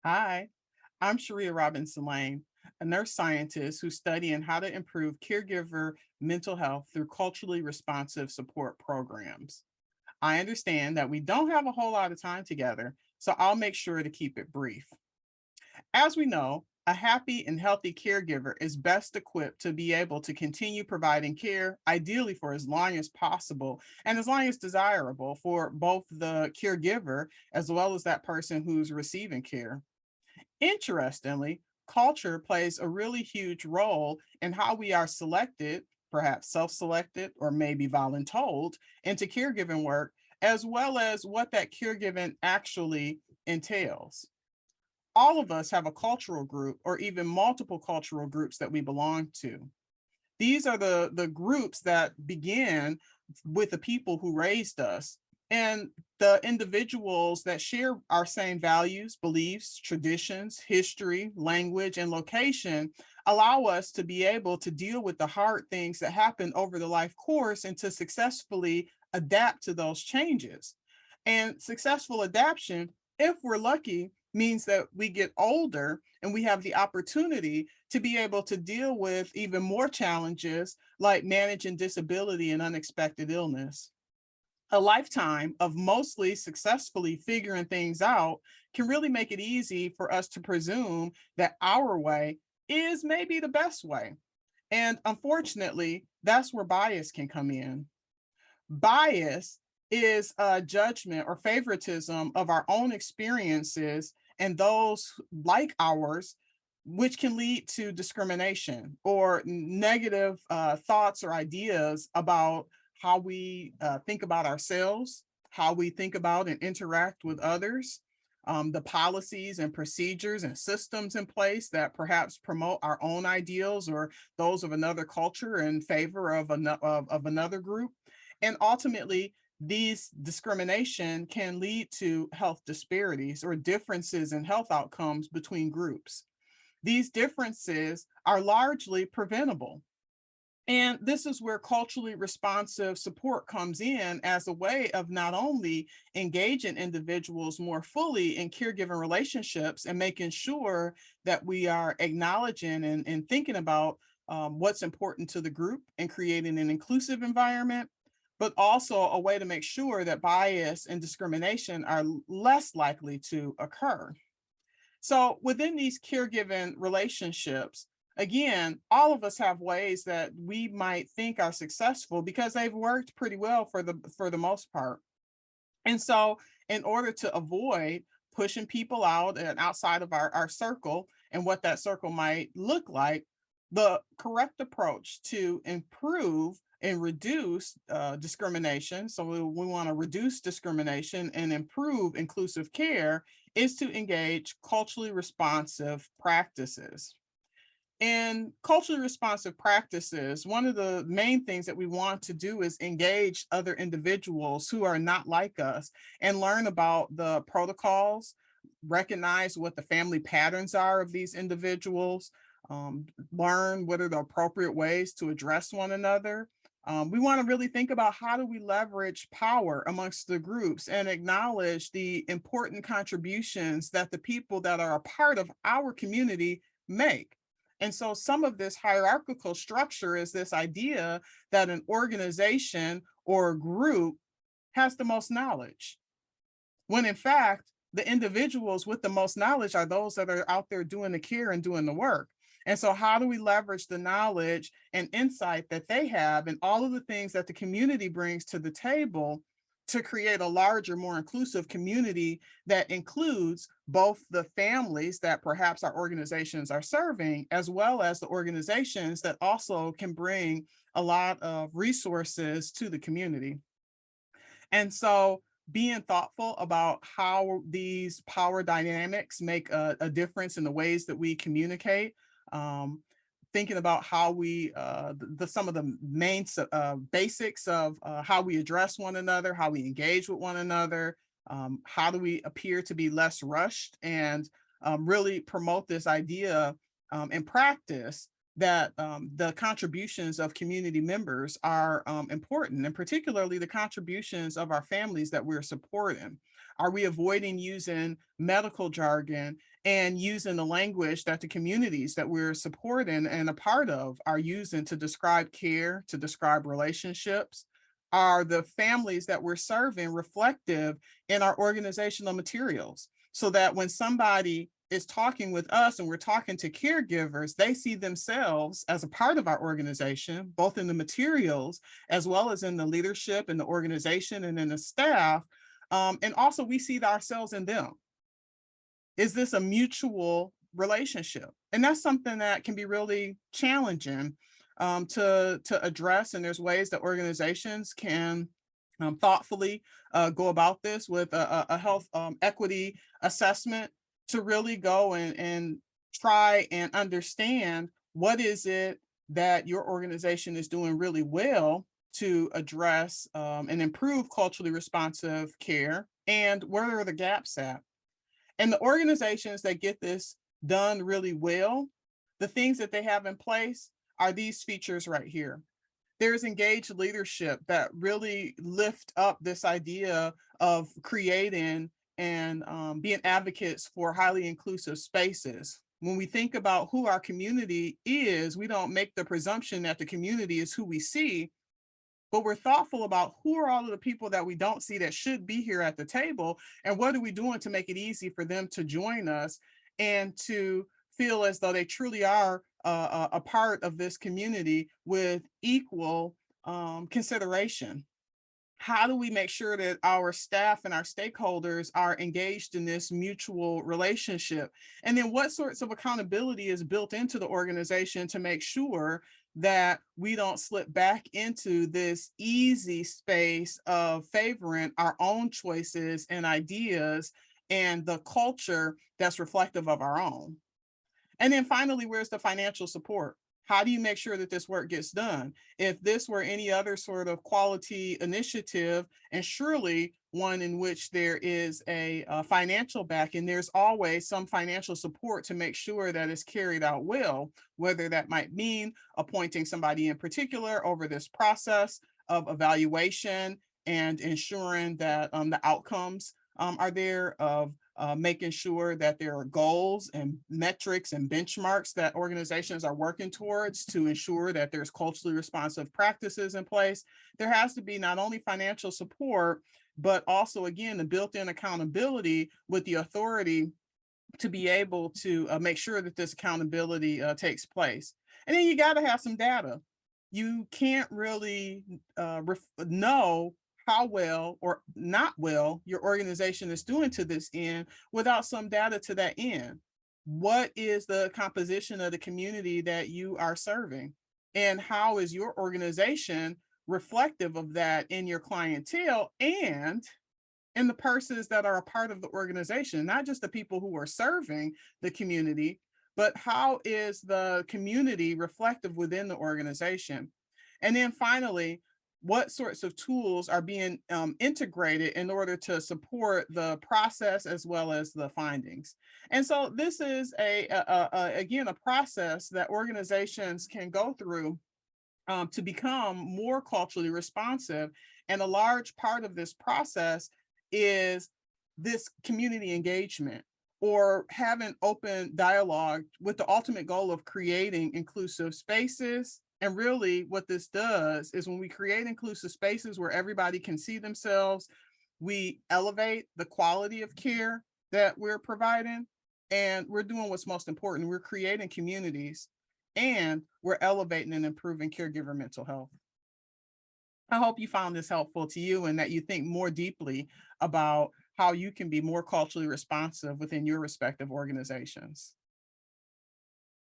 Hi, I'm Sheria Robinson Lane, a nurse scientist who's studying how to improve caregiver mental health through culturally responsive support programs. I understand that we don't have a whole lot of time together, so I'll make sure to keep it brief. As we know, a happy and healthy caregiver is best equipped to be able to continue providing care, ideally for as long as possible and as long as desirable for both the caregiver as well as that person who's receiving care. Interestingly, culture plays a really huge role in how we are selected, perhaps self selected or maybe voluntold, into caregiving work, as well as what that caregiving actually entails. All of us have a cultural group or even multiple cultural groups that we belong to. These are the groups that begin with the people who raised us and the individuals that share our same values, beliefs, traditions, history, language, and location allow us to be able to deal with the hard things that happen over the life course and to successfully adapt to those changes. And successful adaptation, if we're lucky, means that we get older and we have the opportunity to be able to deal with even more challenges like managing disability and unexpected illness. A lifetime of mostly successfully figuring things out can really make it easy for us to presume that our way is maybe the best way. And unfortunately, that's where bias can come in. Bias is a judgment or favoritism of our own experiences and those like ours, which can lead to discrimination or negative thoughts or ideas about how we think about ourselves, how we think about and interact with others, the policies and procedures and systems in place that perhaps promote our own ideals or those of another culture in favor of, of another group. And ultimately, these discrimination can lead to health disparities or differences in health outcomes between groups. These differences are largely preventable. And this is where culturally responsive support comes in as a way of not only engaging individuals more fully in caregiving relationships and making sure that we are acknowledging and thinking about what's important to the group and creating an inclusive environment, but also a way to make sure that bias and discrimination are less likely to occur. So within these caregiving relationships, again, all of us have ways that we might think are successful because they've worked pretty well for the most part. And so in order to avoid pushing people out and outside of our circle and what that circle might look like, the correct approach to improve and reduce discrimination. So we want to reduce discrimination and improve inclusive care is to engage culturally responsive practices. In culturally responsive practices, one of the main things that we want to do is engage other individuals who are not like us and learn about the protocols, recognize what the family patterns are of these individuals, learn what are the appropriate ways to address one another. We want to really think about how do we leverage power amongst the groups and acknowledge the important contributions that the people that are a part of our community make. And so some of this hierarchical structure is this idea that an organization or a group has the most knowledge, when in fact, the individuals with the most knowledge are those that are out there doing the care and doing the work. And so, how do we leverage the knowledge and insight that they have and all of the things that the community brings to the table to create a larger, more inclusive community that includes both the families that perhaps our organizations are serving, as well as the organizations that also can bring a lot of resources to the community? And so being thoughtful about how these power dynamics make a difference in the ways that we communicate, um, thinking about how we, some of the main basics of how we address one another, how we engage with one another, how do we appear to be less rushed and really promote this idea and practice that the contributions of community members are important, and particularly the contributions of our families that we're supporting. Are we avoiding using medical jargon and using the language that the communities that we're supporting and a part of are using to describe care, to describe relationships. Are the families that we're serving reflective in our organizational materials so that when somebody is talking with us and we're talking to caregivers, they see themselves as a part of our organization, both in the materials as well as in the leadership and the organization and in the staff. And also, we see ourselves in them. Is this a mutual relationship? And that's something that can be really challenging to address. And there's ways that organizations can thoughtfully go about this with a health equity assessment to really go and try and understand what is it that your organization is doing really well to address and improve culturally responsive care, and where are the gaps at. And the organizations that get this done really well, the things that they have in place are these features right here. There's engaged leadership that really lift up this idea of creating and being advocates for highly inclusive spaces. When we think about who our community is, we don't make the presumption that the community is who we see, but we're thoughtful about who are all of the people that we don't see that should be here at the table, and what are we doing to make it easy for them to join us and to feel as though they truly are a part of this community with equal consideration. How do we make sure that our staff and our stakeholders are engaged in this mutual relationship? And then what sorts of accountability is built into the organization to make sure that we don't slip back into this easy space of favoring our own choices and ideas and the culture that's reflective of our own? And then finally, where's the financial support? How do you make sure that this work gets done? If this were any other sort of quality initiative, and surely one in which there is a financial backing, there's always some financial support to make sure that it's carried out well, whether that might mean appointing somebody in particular over this process of evaluation and ensuring that the outcomes are there, of making sure that there are goals and metrics and benchmarks that organizations are working towards to ensure that there's culturally responsive practices in place. There has to be not only financial support, but also, again, the built-in accountability with the authority to be able to make sure that this accountability takes place. And then you got to have some data. You can't really know how well or not well your organization is doing to this end without some data to that end. What is the composition of the community that you are serving? And how is your organization reflective of that in your clientele and in the persons that are a part of the organization, not just the people who are serving the community, but how is the community reflective within the organization? And then finally, what sorts of tools are being integrated in order to support the process as well as the findings? And so this is again, a process that organizations can go through to become more culturally responsive. And a large part of this process is this community engagement or having open dialogue with the ultimate goal of creating inclusive spaces. And really, what this does is when we create inclusive spaces where everybody can see themselves, we elevate the quality of care that we're providing, and we're doing what's most important. We're creating communities and we're elevating and improving caregiver mental health. I hope you found this helpful to you and that you think more deeply about how you can be more culturally responsive within your respective organizations.